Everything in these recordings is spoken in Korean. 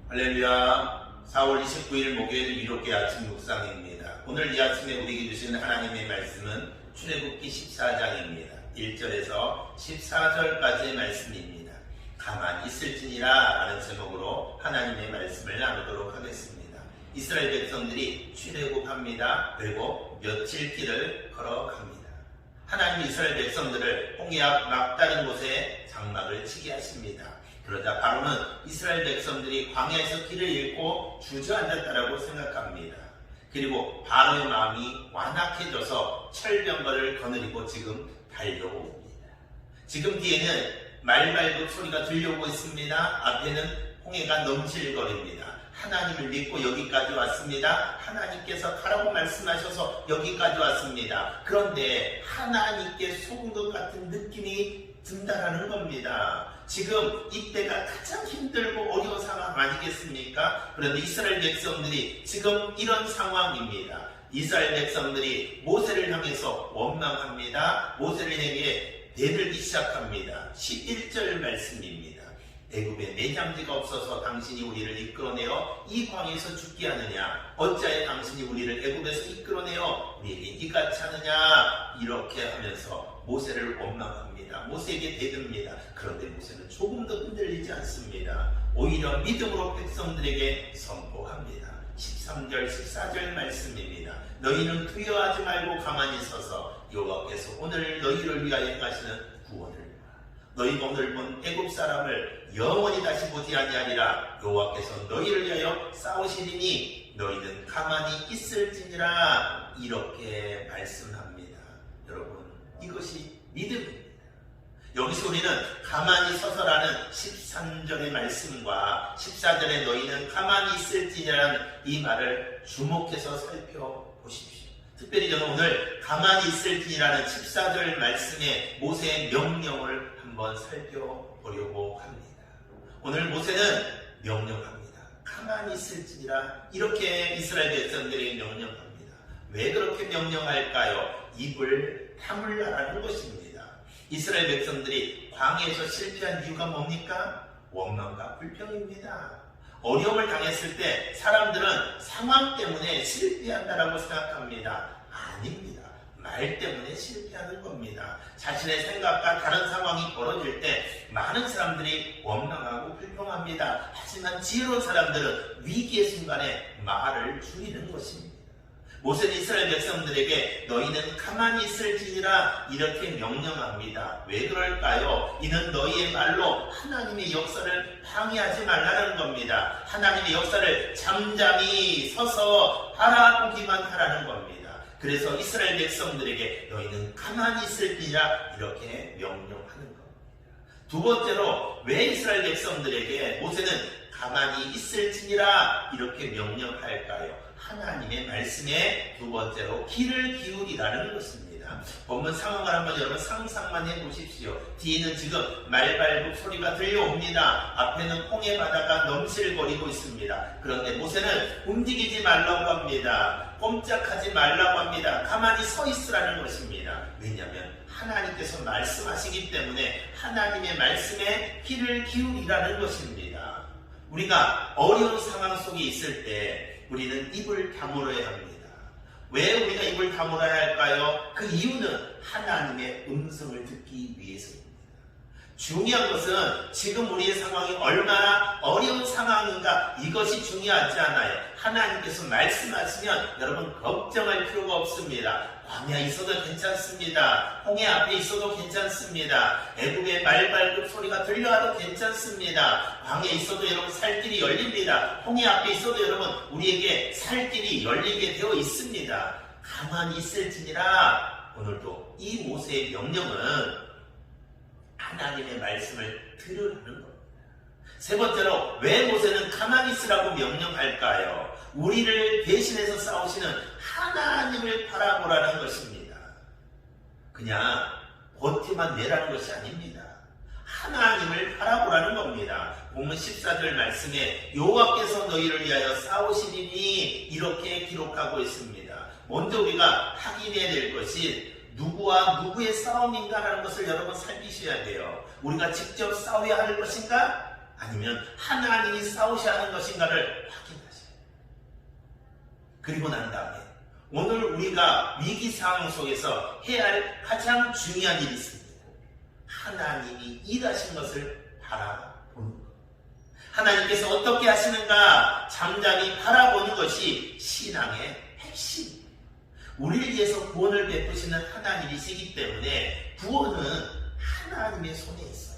할렐루야. 4월 29일 목요일 위로께 아침 묵상입니다. 오늘 이 아침에 우리에게 주시는 하나님의 말씀은 출애굽기 14장입니다. 1절에서 14절까지의 말씀입니다. 가만히 있을지니라 라는 제목으로 하나님의 말씀을 나누도록 하겠습니다. 이스라엘 백성들이 출애굽합니다. 그리고 며칠 길을 걸어갑니다. 하나님이 이스라엘 백성들을 홍해 앞 막다른 곳에 장막을 치게 하십니다. 그러자 바로는 이스라엘 백성들이 광야에서 길을 잃고 주저앉았다라고 생각합니다. 그리고 바로의 마음이 완악해져서 철병거를 거느리고 지금 달려옵니다. 지금 뒤에는 말발굽 소리가 들려오고 있습니다. 앞에는 홍해가 넘실거립니다. 하나님을 믿고 여기까지 왔습니다. 하나님께서 가라고 말씀하셔서 여기까지 왔습니다. 그런데 하나님께 속은 것 같은 느낌이 든다라는 겁니다. 지금 이때가 가장 힘들고 어려운 상황 아니겠습니까? 그런데 이스라엘 백성들이 지금 이런 상황입니다. 이스라엘 백성들이 모세를 향해서 원망합니다. 모세를 향해 대들기 시작합니다. 11절 말씀입니다. 애굽에 매장지가 없어서 당신이 우리를 이끌어내어 이 광야에서 죽게 하느냐? 어찌하여 당신이 우리를 애굽에서 이끌어내어 우리에게 이같이 하느냐? 이렇게 하면서 모세를 원망합니다. 모세에게 대듭니다. 그런데 모세는 조금도 흔들리지 않습니다. 오히려 믿음으로 백성들에게 선포합니다. 13절 14절 말씀입니다. 너희는 두려워하지 말고 가만히 서서 여호와께서 오늘 너희를 위하여 행하시는 구원을 너희가 오늘 본 애굽 사람을 영원히 다시 보지 아니하리라. 여호와께서 너희를 위하여 싸우시리니 너희는 가만히 있을지니라. 이렇게 말씀합니다. 여러분, 이것이 믿음입니다. 여기서 우리는 가만히 서서라는 13절의 말씀과 14절의 너희는 가만히 있을지니라는 이 말을 주목해서 살펴보십시오. 특별히 저는 오늘 가만히 있을지니라는 14절 말씀의 모세의 명령을 한번 살펴보려고 합니다. 오늘 모세는 명령합니다. 가만히 있을지니라. 이렇게 이스라엘 백성들에게 명령합니다. 왜 그렇게 명령할까요? 입을 다물라라는 것입니다. 이스라엘 백성들이 광야에서 실패한 이유가 뭡니까? 원망과 불평입니다. 어려움을 당했을 때 사람들은 상황 때문에 실패한다라고 생각합니다. 아닙니다. 말 때문에 실패하는 겁니다. 자신의 생각과 다른 상황이 벌어질 때 많은 사람들이 원망하고 불평합니다. 하지만 지혜로운 사람들은 위기의 순간에 말을 줄이는 것입니다. 모세는 이스라엘 백성들에게 너희는 가만히 있을지니라 이렇게 명령합니다. 왜 그럴까요? 이는 너희의 말로 하나님의 역사를 방해하지 말라는 겁니다. 하나님의 역사를 잠잠히 서서 바라보기만 하라는 겁니다. 그래서 이스라엘 백성들에게 너희는 가만히 있을지니라 이렇게 명령하는 겁니다. 두 번째로 왜 이스라엘 백성들에게 모세는 가만히 있을지니라 이렇게 명령할까요? 하나님의 말씀에 두 번째로 귀를 기울이라는 것입니다. 본문 상황을 한번 여러분 상상만 해보십시오. 뒤에는 지금 말발굽 소리가 들려옵니다. 앞에는 홍해 바다가 넘실거리고 있습니다. 그런데 모세는 움직이지 말라고 합니다. 꼼짝하지 말라고 합니다. 가만히 서 있으라는 것입니다. 왜냐하면 하나님께서 말씀하시기 때문에 하나님의 말씀에 귀를 기울이라는 것입니다. 우리가 어려운 상황 속에 있을 때 우리는 입을 다물어야 합니다. 왜 우리가 입을 다물어야 할까요? 그 이유는 하나님의 음성을 듣기 위해서입니다. 중요한 것은 지금 우리의 상황이 얼마나 어려운 상황인가 이것이 중요하지 않아요. 하나님께서 말씀하시면 여러분 걱정할 필요가 없습니다. 광야에 있어도 괜찮습니다. 홍해 앞에 있어도 괜찮습니다. 애굽의 말발굽 소리가 들려와도 괜찮습니다. 광야에 있어도 여러분 살 길이 열립니다. 홍해 앞에 있어도 여러분 우리에게 살 길이 열리게 되어 있습니다. 가만히 있을지니라. 오늘도 이 모세의 명령은 하나님의 말씀을 들으라는 겁니다. 세 번째로 왜 모세는 가만히 있으라고 명령할까요? 우리를 대신해서 싸우시는 하나님을 바라보라는 것입니다. 그냥 버티만 내라는 것이 아닙니다. 하나님을 바라보라는 겁니다. 본문 14절 말씀에 여호와께서 너희를 위하여 싸우시리니 이렇게 기록하고 있습니다. 먼저 우리가 확인해야 될 것이 누구와 누구의 싸움인가라는 것을 여러분 살피셔야 돼요. 우리가 직접 싸워야 할 것인가? 아니면 하나님이 싸우셔야 하는 것인가를 확인하세요. 그리고 난 다음에 오늘 우리가 위기 상황 속에서 해야 할 가장 중요한 일이 있습니다. 하나님이 일하신 것을 바라보는 것. 하나님께서 어떻게 하시는가 잠잠히 바라보는 것이 신앙의 핵심입니다. 우리를 위해서 구원을 베푸시는 하나님이시기 때문에 구원은 하나님의 손에 있어요.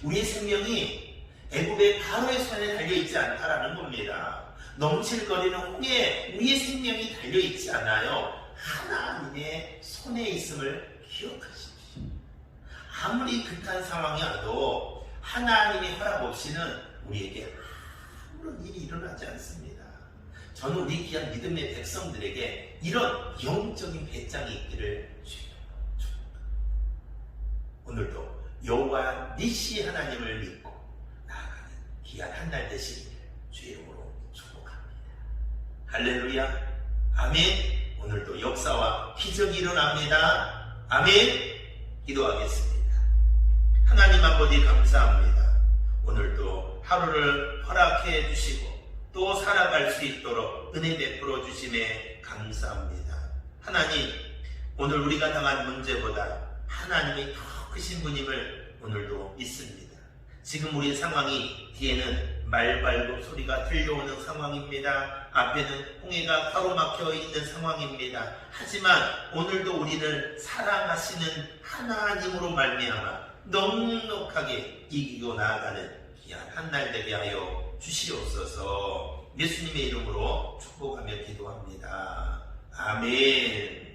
우리의 생명이 애굽의 바로의 손에 달려있지 않다라는 겁니다. 넘칠거리는 홍해 우리의 생명이 달려있지 않아요. 하나님의 손에 있음을 기억하십시오. 아무리 극한 상황이 와도 하나님의 허락 없이는 우리에게 아무런 일이 일어나지 않습니다. 저는 우리 귀한 믿음의 백성들에게 이런 영적인 배짱이 있기를 축복합니다. 오늘도 여호와 니시 하나님을 믿고 나아가는 귀한 한 날 되시기를 주의 이름으로 축복합니다. 할렐루야. 아멘. 오늘도 역사와 기적이 일어납니다. 아멘. 기도하겠습니다. 하나님 아버지 감사합니다. 오늘도 하루를 허락해 주시고 또 살아갈 수 있도록 은혜 베풀어 주심에 감사합니다. 하나님, 오늘 우리가 당한 문제보다 하나님이 더 크신 분임을 오늘도 믿습니다. 지금 우리 상황이 뒤에는 말발굽 소리가 들려오는 상황입니다. 앞에는 홍해가 가로막혀 있는 상황입니다. 하지만 오늘도 우리를 사랑하시는 하나님으로 말미암아 넉넉하게 이기고 나아가는 귀한 한 날 되게 하여 주시옵소서. 예수님의 이름으로 축복하며 기도합니다. 아멘.